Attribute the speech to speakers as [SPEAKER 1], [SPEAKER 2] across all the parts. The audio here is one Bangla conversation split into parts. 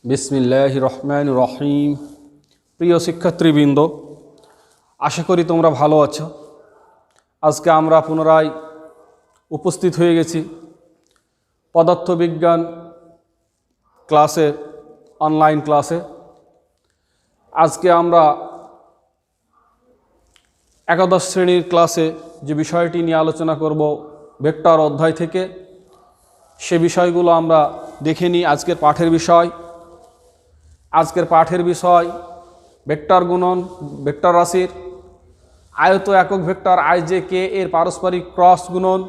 [SPEAKER 1] বিসমিল্লাহির রহমানির রহিম। প্রিয় শিক্ষার্থীবৃন্দ, আশা করি তোমরা ভালো আছো। আজকে আমরা পুনরায় উপস্থিত হয়ে গেছি পদার্থবিজ্ঞান ক্লাসে, অনলাইন ক্লাসে। আজকে আমরা একাদশ শ্রেণীর ক্লাসে যে বিষয়টি নিয়ে আলোচনা করব ভেক্টর অধ্যায় থেকে, সে বিষয়গুলো আমরা দেখে নিই। আজকের পাঠের বিষয় ভেক্টর গুণন, ভেক্টর রাশির আয়ত একক ভেক্টর i-j-k এর পারস্পরিক ক্রস গুণন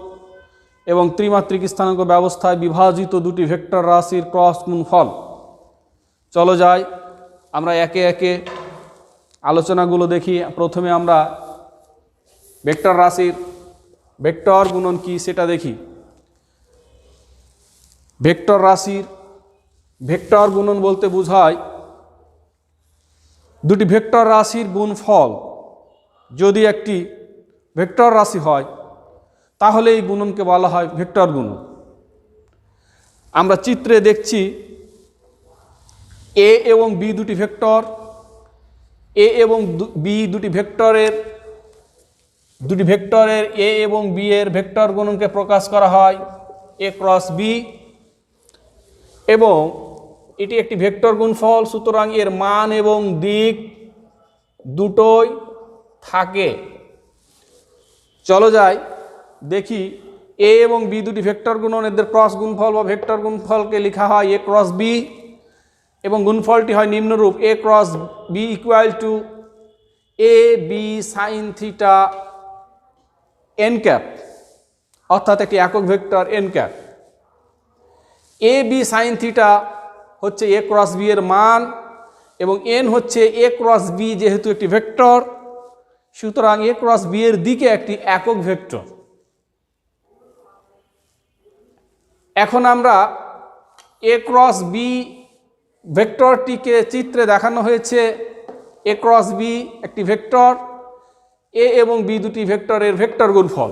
[SPEAKER 1] এবং ত্রিমাত্রিক স্থানাঙ্ক ব্যবস্থায় বিভাজিত দুটি ভেক্টর রাশির ক্রস গুণফল। চলো যাই, আমরা একে একে আলোচনাগুলো দেখি। প্রথমে আমরা ভেক্টর রাশির ভেক্টর গুণন কি সেটা দেখি। ভেক্টর রাশির ভেক্টর গুণন বলতে বোঝায় দুটি ভেক্টর রাশির গুণফল যদি একটি ভেক্টর রাশি হয় তাহলে এই গুণনকে বলা হয় ভেক্টর গুণন। আমরা চিত্রে দেখছি এ এবং বি দুটি ভেক্টর, এ এবং বি দুটি ভেক্টরের এ এবং বি এর ভেক্টর গুণনকে প্রকাশ করা হয় এ ক্রস বি, এবং এটি একটি ভেক্টর গুণফল। সুতরাং এর মান এবং দিক দুটোই থাকে। চলো যাই দেখি এ এবং বি দুটি ভেক্টর গুণন, এদের ক্রস গুণফল বা ভেক্টর গুণফলকে লেখা হয় এ ক্রস বি, এবং গুণফলটি হয় নিম্নরূপ: A cross B equal to A B sine theta N cap, অর্থাৎ একটি একক vector N cap. A B sine theta হচ্ছে এ ক্রস বি এর মান, এবং এন হচ্ছে এ ক্রস বি, যেহেতু একটি ভেক্টর সুতরাং এ ক্রস বি এর দিকে একটি একক ভেক্টর। এখন আমরা এ ক্রস বি ভেক্টরটিকে চিত্রে দেখানো হয়েছে এ ক্রস বি একটি ভেক্টর, এ এবং বি দুটি ভেক্টরের ভেক্টর গুণফল।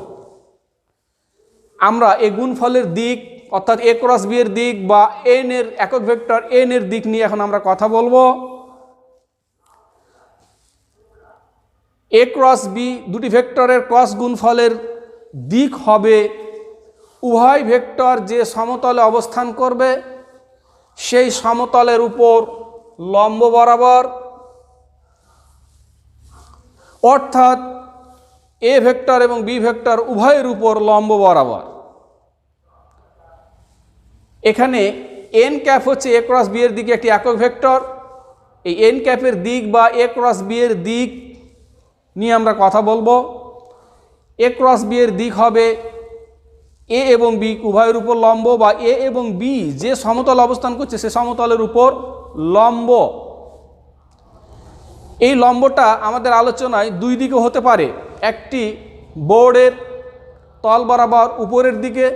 [SPEAKER 1] আমরা এই গুণফলের দিক অর্থাৎ এ ক্রস বি এর দিক বা এন এর একক ভেক্টর এন এর দিক নিয়ে এখন আমরা কথা বলবো। এ ক্রস বি দুটি ভেক্টরের ক্রস গুণফলের দিক হবে উভয় ভেক্টর যে সমতলে অবস্থান করবে সেই সমতলের উপর লম্ব বরাবর, অর্থাৎ এ ভেক্টর এবং বি ভেক্টর উভয়ের উপর লম্ব বরাবর। এখানে এন ক্যাপ হচ্ছে এ ক্রস বি এর দিকে একটি একক ভেক্টর। এই এন ক্যাপের দিক বা এ ক্রস বি এর দিক নিয়ে আমরা কথা বলবো। এ ক্রস বি এর দিক হবে এ এবং বি উভয়ের উপর লম্ব, বা এ এবং বি যে সমতল অবস্থান করছে সে সমতলের উপর লম্ব। এই লম্বটা আমাদের আলোচনায় দুই দিকে হতে পারে, একটি বোর্ডের তল বরাবর উপরের দিকে,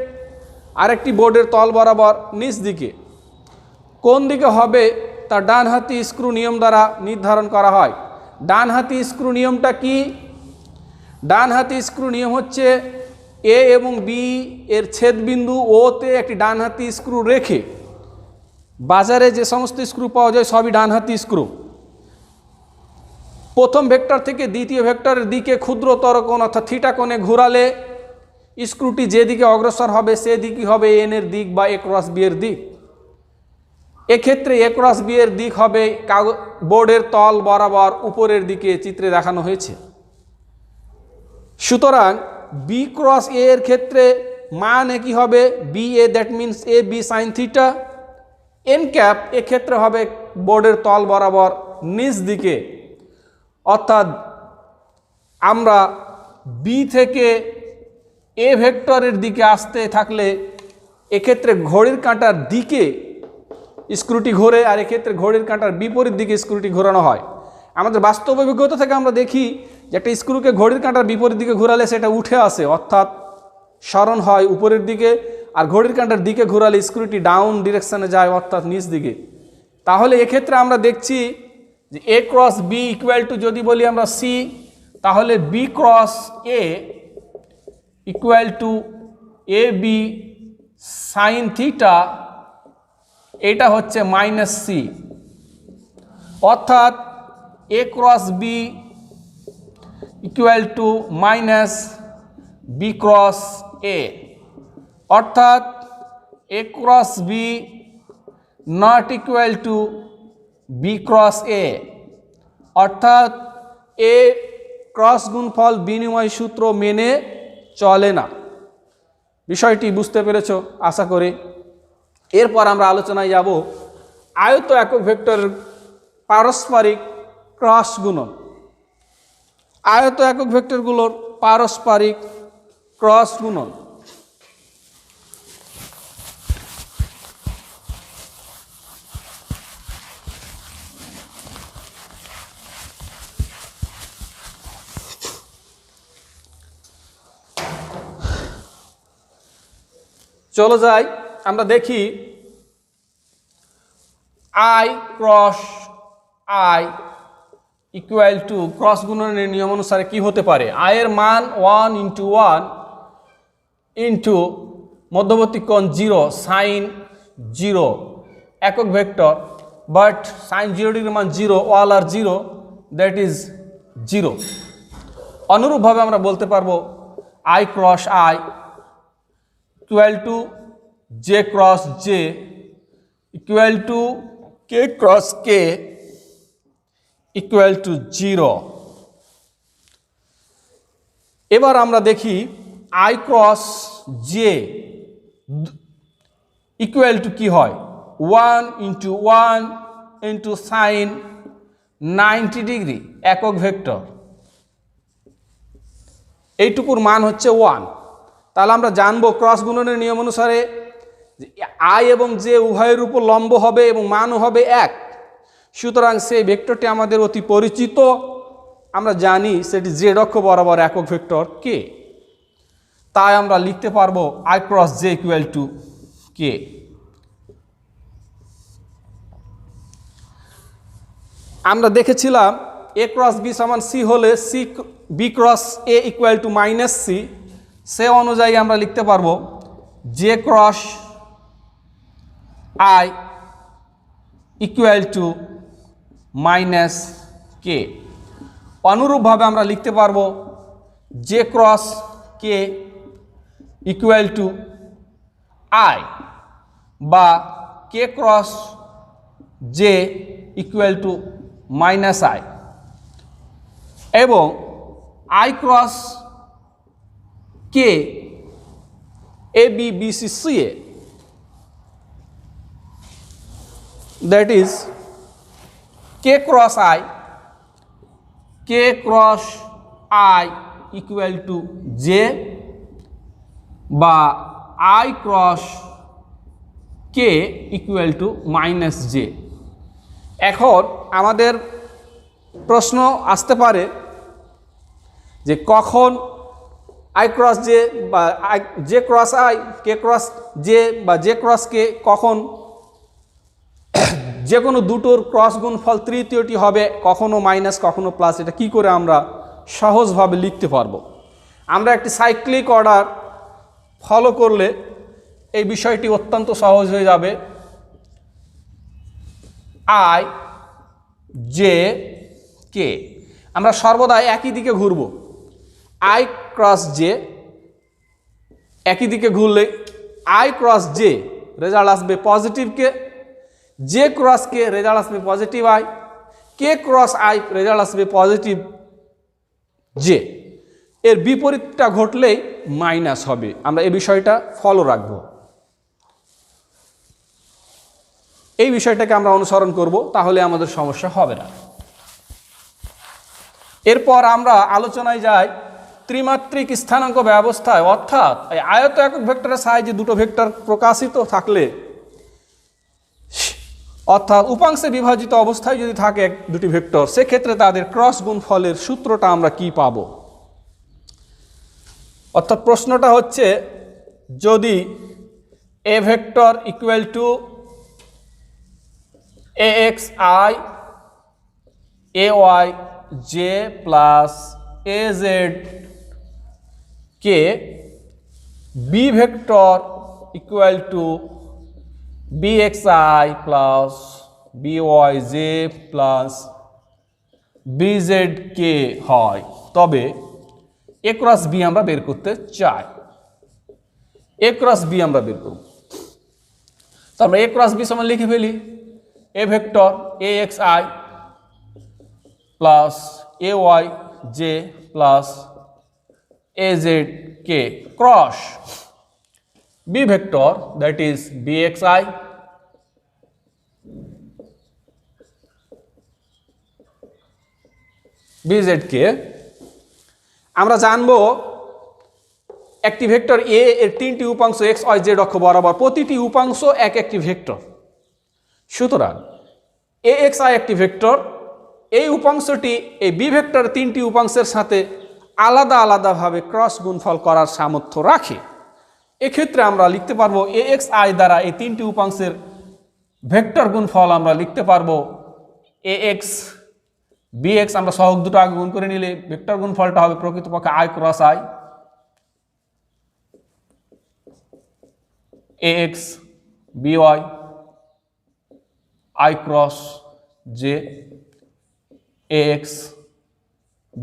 [SPEAKER 1] আরেকটি বোর্ডের তল বরাবর নিচ দিকে। কোন দিকে হবে তা ডানহাতি স্ক্রু নিয়ম দ্বারা নির্ধারণ করা হয়। ডানহাতি স্ক্রু নিয়মটা কি? ডানহাতি স্ক্রু নিয়ম হচ্ছে এ এবং বি এর ছেদবিন্দু ওতে একটি ডানহাতি স্ক্রু রেখে, বাজারে যে সমস্ত স্ক্রু পাওয়া যায় সবই ডানহাতি স্ক্রু, প্রথম ভেক্টর থেকে দ্বিতীয় ভেক্টরের দিকে ক্ষুদ্রতর কোণ অর্থাৎ থিটা কোণে ঘোরালে স্ক্রুটি যেদিকে অগ্রসর হবে সেদিকই হবে এন এর দিক বা এ ক্রস বি এর দিক। এক্ষেত্রে এ ক্রস বি এর দিক হবে বোর্ডের তল বরাবর উপরের দিকে, চিত্রে দেখানো হয়েছে। সুতরাং বি ক্রস এ এর ক্ষেত্রে মান একই হবে B A, that means A B sine theta. N cap এক্ষেত্রে হবে বোর্ডের তল বরাবর নিচ দিকে, অর্থাৎ আমরা বি থেকে এ ভেক্টরের দিকে আসতে থাকলে এক্ষেত্রে ঘড়ির কাঁটার দিকে স্ক্রুটি ঘোরে, আর এক্ষেত্রে ঘড়ির কাঁটার বিপরীত দিকে স্ক্রুটি ঘোরানো হয়। আমাদের বাস্তব অভিজ্ঞতা থেকে আমরা দেখি যে একটা স্ক্রুকে ঘড়ির কাঁটার বিপরীত দিকে ঘোরালে সেটা উঠে আসে, অর্থাৎ সরণ হয় উপরের দিকে, আর ঘড়ির কাঁটার দিকে ঘোরালে স্ক্রুটি ডাউন ডিরেকশনে যায়, অর্থাৎ নিচ দিকে। তাহলে এক্ষেত্রে আমরা দেখছি যে A cross B equal to, যদি বলি আমরা সি, তাহলে B cross A equal to A B sine theta এটা হচ্ছে মাইনাস সি, অর্থাৎ A cross B equal to minus B cross A, অর্থাৎ A cross B not equal to B cross A, অর্থাৎ এ ক্রস গুণফল বিনিময় সূত্র মেনে চলে না। বিষয়টি বুঝতে পেরেছো আশা করি। এরপর আমরা আলোচনায় যাব আয়ত একক ভেক্টরের পারস্পরিক ক্রস গুণন। আয়ত একক ভেক্টরগুলোর পারস্পরিক ক্রস গুণন। চলো যাই, আমরা দেখি I cross I equal to cross গুণনের নিয়ম অনুসারে কি হতে পারে। আয়ের মান 1 ইন্টু 1 ইন্টু মধ্যবর্তী কোণ 0 সাইন 0 একক ভেক্টর, বাট সাইন 0 ডিগ্রির মান 0, অল আর 0, দ্যাট ইজ 0। অনুরূপভাবে আমরা বলতে পারবো I cross I equal two J cross J equal to K cross K equal two 0। এবার আমরা দেখি I cross J equal two কি হয়, 1 ইন্টু 1 ইন্টু সাইন 90 ডিগ্রি একক ভেক্টর, এইটুকুর মান হচ্ছে 1। তাহলে আমরা জানবো ক্রস গুণনের নিয়ম অনুসারে আই এবং জে উভয়ের উপর লম্ব হবে এবং মানও হবে 1। সুতরাং সেই ভেক্টরটি আমাদের অতি পরিচিত, আমরা জানি সেটি জেড অক্ষ বরাবর একক ভেক্টর কে। তাই আমরা লিখতে পারবো I cross J equal to K. আমরা দেখেছিলাম এ ক্রস বি সমান সি হলে C B cross A equal to minus C, সে অনুযায়ী আমরা লিখতে পারবো J cross I equal to minus K. অনুরূপভাবে আমরা লিখতে পারবো J cross K equal to I, বা K cross J equal to minus I, এবং I cross K A B B C C A, that is k cross I equal to j, বা I cross k equal to minus j। এখন আমাদের প্রশ্ন আসতে পারে যে কখন I cross j বা j cross I, k cross j বা j cross k কখন যে কোনো দুটোর ক্রস গুণফল তৃতীয়টি হবে, কখনো মাইনাস কখনো প্লাস, এটা কি করে আমরা সহজভাবে লিখতে পারবো। আমরা একটি সাইক্লিক অর্ডার ফলো করলে এই বিষয়টি অত্যন্ত সহজ হয়ে যাবে। আই জে কে, আমরা সর্বদা একই দিকে ঘুরব। আই ক্রস জে একই দিকে ঘুরলে আই ক্রস জে রেজাল্ট আসবে পজিটিভ কে, জে ক্রস কে রেজাল্ট আসবে positive I, K cross I result আসবে পজিটিভ জে। এর বিপরীতটা ঘটলেই মাইনাস হবে। আমরা এই বিষয়টা ফলো রাখব, এই বিষয়টাকে আমরা অনুসরণ করব, তাহলে আমাদের সমস্যা হবে না। এরপর আমরা আলোচনায় যাই ত্রিমাত্রিক স্থানাঙ্ক ব্যবস্থায়, অর্থাৎ আয়ত একক ভেক্টরের সাহায্যে দুটো ভেক্টর প্রকাশিত থাকলে, অর্থাৎ উপাংশে বিভাজিত অবস্থায় যদি থাকে দুটি ভেক্টর, সেক্ষেত্রে তাদের ক্রস গুণফলের সূত্রটা আমরা কি পাব। অর্থাৎ প্রশ্নটা হচ্ছে যদি A vector equal to A X I A Y J plus A Z K, B vector equal to bxi plus byj plus bzk হয়, তবে a ক্রস b আমরা বের করতে চাই। a ক্রস b আমরা বের করব, তো আমরা a ক্রস b সমান লিখে ফেলি a vector axi plus ayj plus azk cross b vector that is bxi bzk। আমরা জানবো একটি ভেক্টর a এর তিনটি উপাংশ x y z অক্ষ বরাবর, প্রতিটি উপাংশ এক একটি ভেক্টর। সুতরাং axi একটি ভেক্টর, এই উপাংশটি এই b ভেক্টর তিনটি উপাংশের সাথে আলাদা আলাদাভাবে ক্রস গুণফল করার সামর্থ্য রাখে। এক্ষেত্রে আমরা লিখতে পারবো axi দ্বারা এই তিনটি উপাংশের ভেক্টর গুণফল আমরা লিখতে পারবো ax bx, আমরা সহগ দুটো আগে গুণ করে নিলে ভেক্টর গুণফলটা হবে প্রকৃতপক্ষে i cross i, ax by i cross j, ax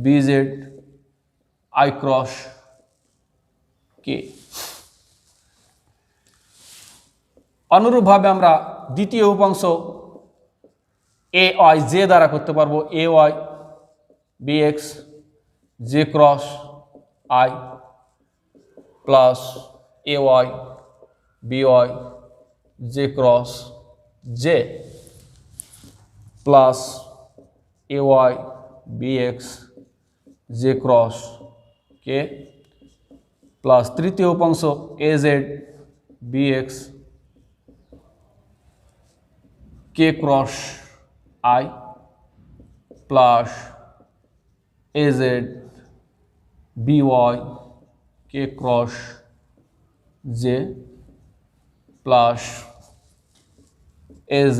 [SPEAKER 1] bz i cross k। অনুরূপভাবে আমরা দ্বিতীয় উপাংশ ayj দ্বারা করতে পারবো ay bx j cross i plus ay by j cross j plus ay bx j cross k plus তৃতীয় উপাংশ az bx k cross i plus az by k cross j plus az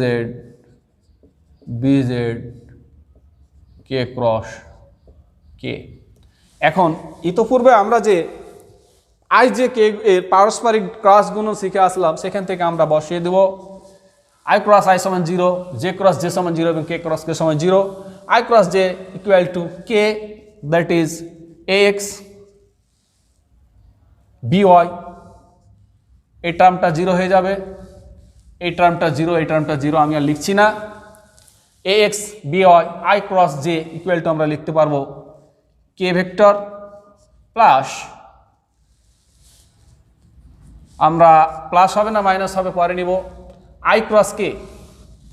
[SPEAKER 1] bz k cross k। এখন ইতোপূর্বে আমরা যে i j k এর পারস্পরিক ক্রস গুণন শিখে আসলাম, সেখান থেকে আমরা বসিয়ে দেব i ক্রস i সমান 0, j ক্রস j সমান 0 এবং k ক্রস k সমান 0। i cross j equal to k, that is ax by, এই টার্মটা 0 হয়ে যাবে, এই টার্মটা 0, এই টার্মটা 0, আমি আর লিখছি না। ax by i cross j equal to আমরা লিখতে পারবো k ভেক্টর প্লাস, আমরা প্লাস হবে না মাইনাস হবে পরে নিব, i ক্রস k,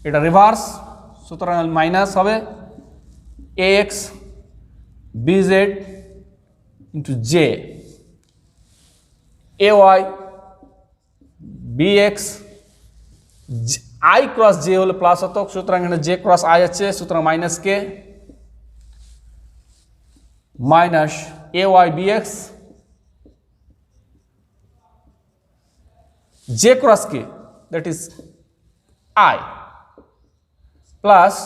[SPEAKER 1] এটা রিভার্স, সুতরাং মাইনাস হবে ax bz into j ay bx i cross j হলো প্লাস হতো, সুতরাং এখানে j ক্রস i আছে, সুতরাং minus k minus ay bx j cross k, that is I plus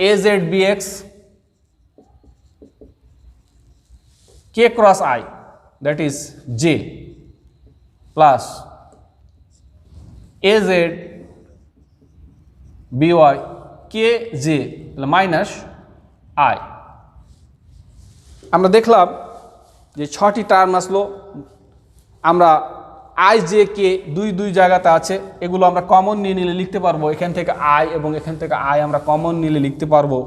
[SPEAKER 1] az bx k cross I, that is j plus az by k j minus I। আমরা দেখলাম যে 6টি টার্ম আসলো, আমরা i j k দুই জায়গাতে আছে, এগুলো আমরা কমন নিয়ে নিলে লিখতে পারবো, এখান থেকে i এবং এখান থেকে i আমরা কমন নিলে লিখতে পারবো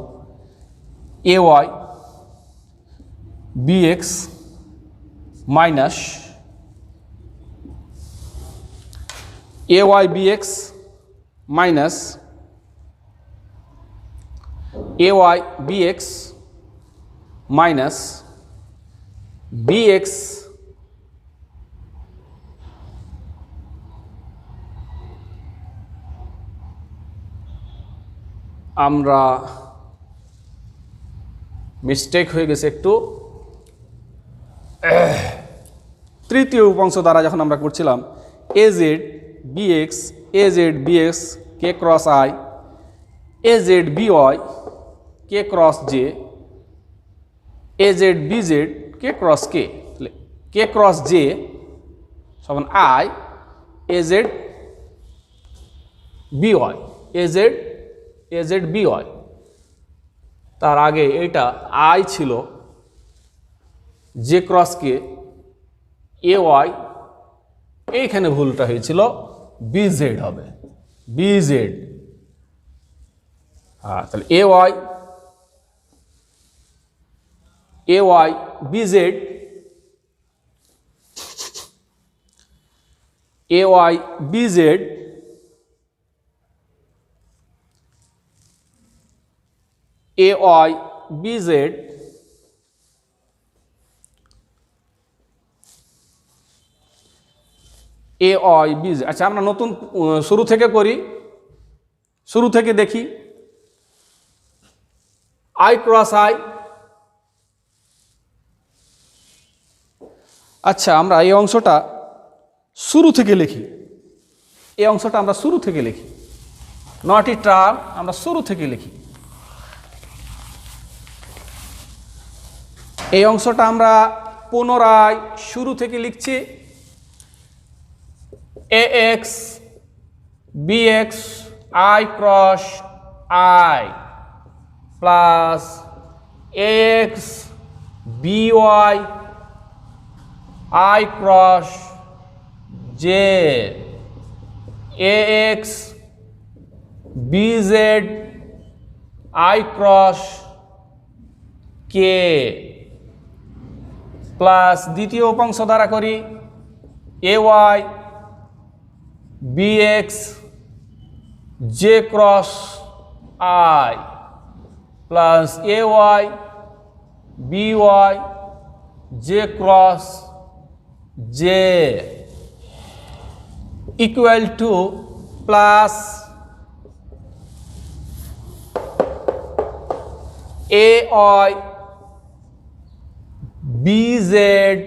[SPEAKER 1] ay bx minus ay bx minus ay bx minus bx আমরা মিস্টেক হয়ে গেছে একটু, তৃতীয় উপাংশ দ্বারা যখন আমরা করছিলাম az bx k cross i az by k cross j az bz k cross k, k cross j সমান I A Z B Y A Z B Y. তার আগে এটা আই ছিল J cross K A Y, এইখানে ভুলটা হয়েছিল, বি জেড হবে, বি জেড। হ্যাঁ, তাহলে A Y B Z, A Y B Z A Y B Z A Y B Z. আচ্ছা, আমরা নতুন শুরু থেকে করি, শুরু থেকে দেখি। I cross I. আচ্ছা, আমরা এই অংশটা শুরু থেকে লিখি, এই অংশটা আমরা শুরু থেকে লিখি, নট ই টার্ম, আমরা শুরু থেকে লিখি। এই অংশটা আমরা পুনরায় শুরু থেকে লিখছি। A X B X I cross I plus A X B Y I cross J A X B Z I cross K plus দ্বিতীয় উপাংশ দ্বারা করি A Y B X J cross I plus A Y B Y J cross J equal to plus A Y B Z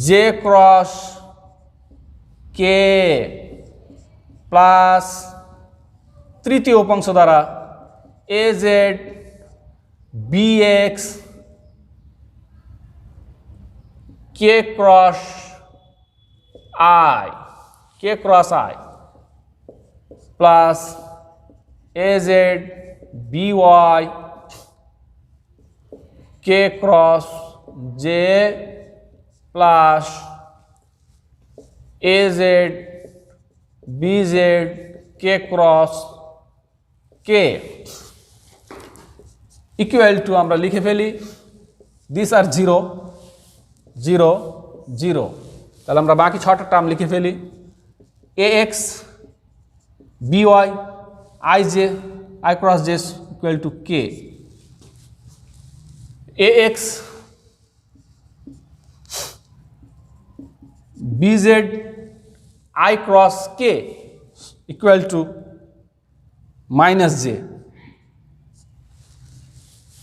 [SPEAKER 1] J cross K plus তৃতীয় উপাংশ দ্বারা A Z B X K cross I plus A Z B Y K cross J plus A Z B Z K cross K equal to আমরা লিখে ফেলি this are zero zero zero. তাহলে আমরা বাকি ছটা টার্ম লিখে ফেলি। A X B Y I J I cross J equal to K, A X B Z I cross K equal to minus J,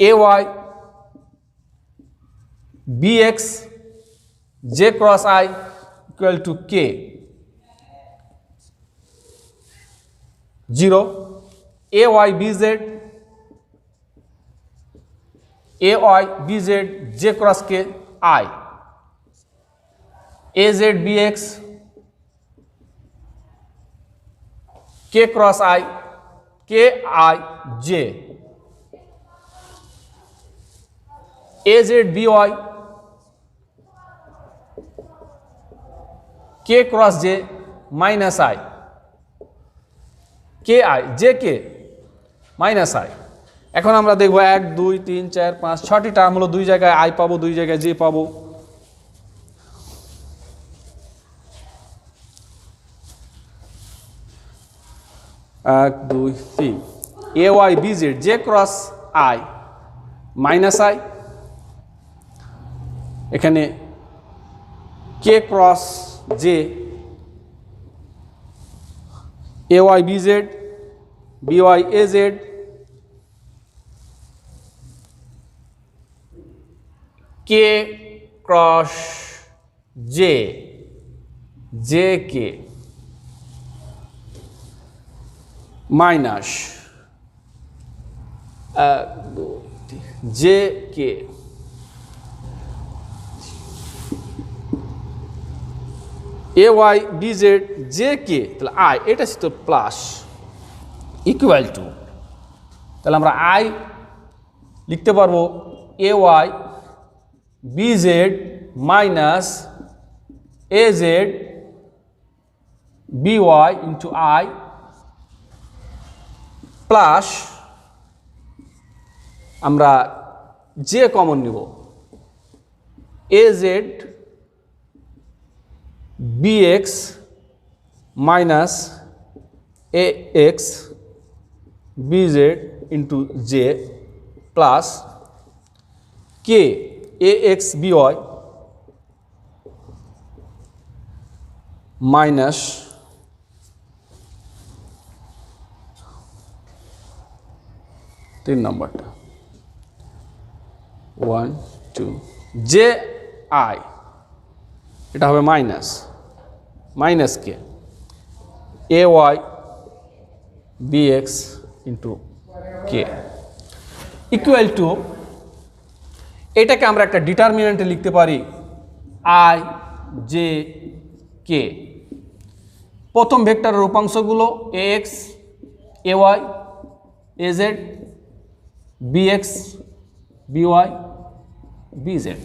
[SPEAKER 1] A Y B X J cross I equal to K zero, A Y B Z J cross K I, A Z B X K cross I K I J, A Z B Y K cross J minus I K I J K minus I. এখন আমরা দেখবো 1 2 3 4 5 6টি টার্ম হলো, দুই জায়গায় আই পাবো, দুই জায়গায় জে পাবো। এক দুই তিন, A Y B Z J cross I minus I, এখানে K cross J, A Y B Z B Y A Z K cross J J K minus J K A Y B Z J K, তাহলে আই এটা ছিল প্লাস ইকুয়াল টু, তাহলে আমরা আই লিখতে পারবো A Y B Z minus A Z B Y into I plus আমরা জে কমন নিব A Z B X minus A X B Z into J plus K A X B Y minus তিন নম্বরটা 1 2 জে আই এটা হবে minus K A Y B X into K equal to, এটাকে আমরা একটা ডিটারমিনেন্টে লিখতে পারি আই জে কে। প্রথম ভেক্টরের উপাংশগুলো A X A Y A Z B X B Y B Z.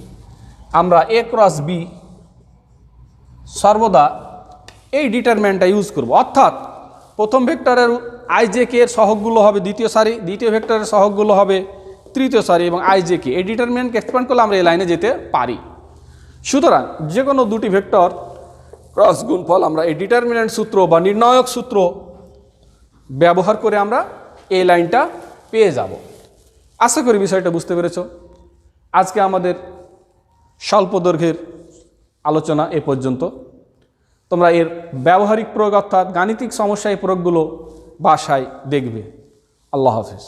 [SPEAKER 1] আমরা এ ক্রস বি সর্বদা এই ডিটারমিনেন্টটা ইউজ করব, অর্থাৎ প্রথম ভেক্টরের আই জে কে এর সহগগুলো হবে দ্বিতীয় সারি, দ্বিতীয় ভেক্টরের সহগগুলো হবে তৃতীয় সারি এবং আই জে কে এই ডিটারমিনেন্টকে এক্সপ্যান্ড করলে আমরা এই লাইনে যেতে পারি। সুতরাং যে কোনো দুটি ভেক্টর ক্রস গুণফল আমরা এই ডিটারমিনেন্ট সূত্র বা নির্ণায়ক সূত্র ব্যবহার করে আমরা এই লাইনটা পেয়ে যাব। আশা করি বিষয়টা বুঝতে পেরেছ। আজকে আমাদের স্বল্প দৈর্ঘ্যের আলোচনা এ পর্যন্ত। তোমরা এর ব্যবহারিক প্রয়োগ অর্থাৎ গাণিতিক সমস্যা এই প্রয়োগগুলো বাসায় দেখবে। আল্লাহ হাফেজ।